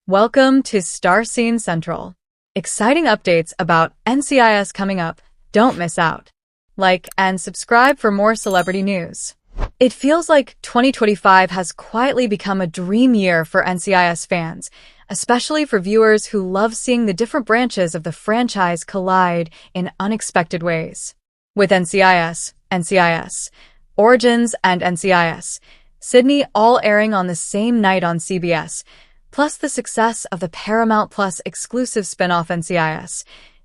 Welcome to StarScene Central. Exciting updates about NCIS coming up. Don't miss out. Like and subscribe for more celebrity news. It feels like 2025 has quietly become a dream year for NCIS fans, especially for viewers who love seeing the different branches of the franchise collide in unexpected ways. With NCIS, Origins, and NCIS, Sydney all airing on the same night on CBS, plus the success of the Paramount Plus exclusive spin-off NCIS,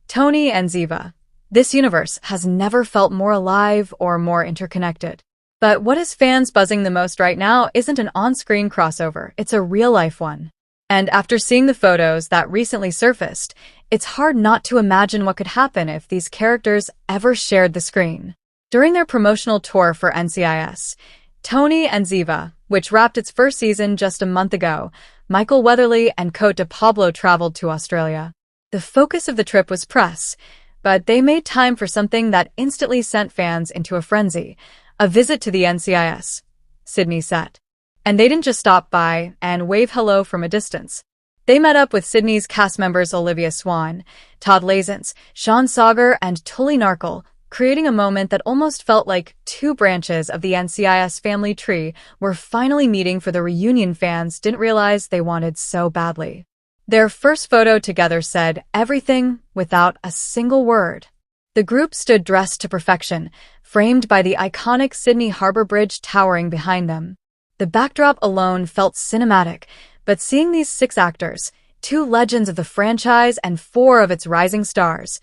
Tony and Ziva. This universe has never felt more alive or more interconnected. But what is fans buzzing the most right now isn't an on-screen crossover, it's a real-life one. And after seeing the photos that recently surfaced, it's hard not to imagine what could happen if these characters ever shared the screen. During their promotional tour for NCIS, Tony and Ziva, which wrapped its first season just a month ago, Michael Weatherly and Cote Pablo traveled to Australia. The focus of the trip was press, but they made time for something that instantly sent fans into a frenzy, a visit to the NCIS Sydney set. And they didn't just stop by and wave hello from a distance. They met up with Sydney's cast members Olivia Swann, Todd Lasance, Sagar, and Tuuli Narkle, creating a moment that almost felt like two branches of the NCIS family tree were finally meeting for the reunion fans didn't realize they wanted so badly. Their first photo together said everything without a single word. The group stood dressed to perfection, framed by the iconic Sydney Harbour Bridge towering behind them. The backdrop alone felt cinematic, but seeing these 6 actors, 2 legends of the franchise and 4 of its rising stars,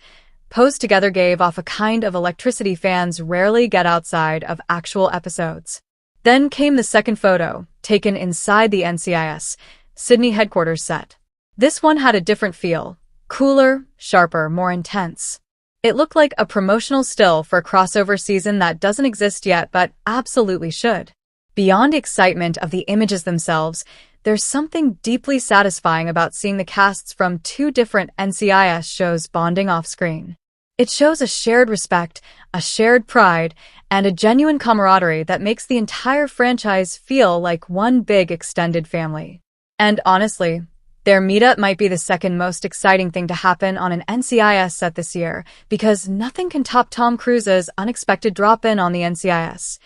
posed together gave off a kind of electricity fans rarely get outside of actual episodes. Then came the second photo, taken inside the NCIS Sydney headquarters set. This one had a different feel, cooler, sharper, more intense. It looked like a promotional still for a crossover season that doesn't exist yet but absolutely should. Beyond the excitement of the images themselves, there's something deeply satisfying about seeing the casts from 2 different NCIS shows bonding off-screen. It shows a shared respect, a shared pride, and a genuine camaraderie that makes the entire franchise feel like one big extended family. And honestly, their meetup might be the second most exciting thing to happen on an NCIS set this year, because nothing can top Tom Cruise's unexpected drop-in on the NCIS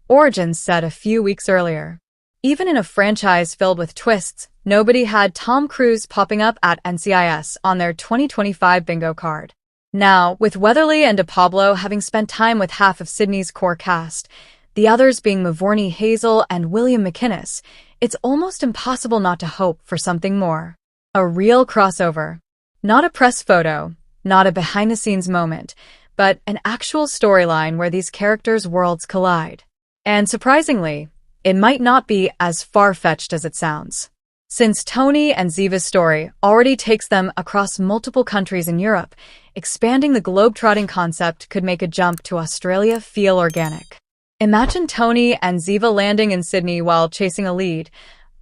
Origins set a few weeks earlier. Even in a franchise filled with twists, nobody had Tom Cruise popping up at NCIS on their 2025 bingo card. Now, with Weatherly and Pablo having spent time with half of Sydney's core cast, the others being Mavourney Hazel and William McInnes, it's almost impossible not to hope for something more. A real crossover. Not a press photo, not a behind-the-scenes moment, but an actual storyline where these characters' worlds collide. And surprisingly, it might not be as far-fetched as it sounds. Since Tony and Ziva's story already takes them across multiple countries in Europe, expanding the globe-trotting concept could make a jump to Australia feel organic. Imagine Tony and Ziva landing in Sydney while chasing a lead,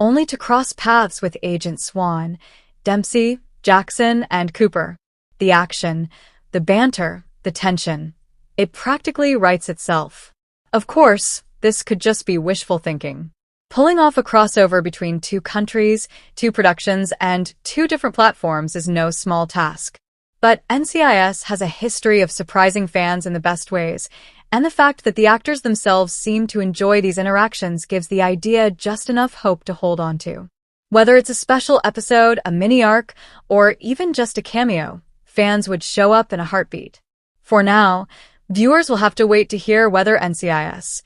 only to cross paths with Agent Swann, Dempsey, Jackson, and Cooper. The action, the banter, the tension. It practically writes itself. Of course, this could just be wishful thinking. Pulling off a crossover between 2 countries, 2 productions, and 2 different platforms is no small task. But NCIS has a history of surprising fans in the best ways, and the fact that the actors themselves seem to enjoy these interactions gives the idea just enough hope to hold on to. Whether it's a special episode, a mini-arc, or even just a cameo, fans would show up in a heartbeat. For now, viewers will have to wait to hear whether NCIS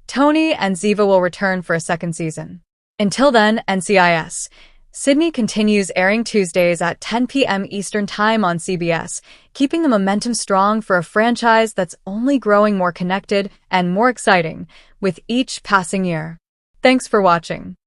Tony and Ziva will return for a second season. Until then, NCIS Sydney continues airing Tuesdays at 10 p.m. Eastern Time on CBS, keeping the momentum strong for a franchise that's only growing more connected and more exciting with each passing year. Thanks for watching.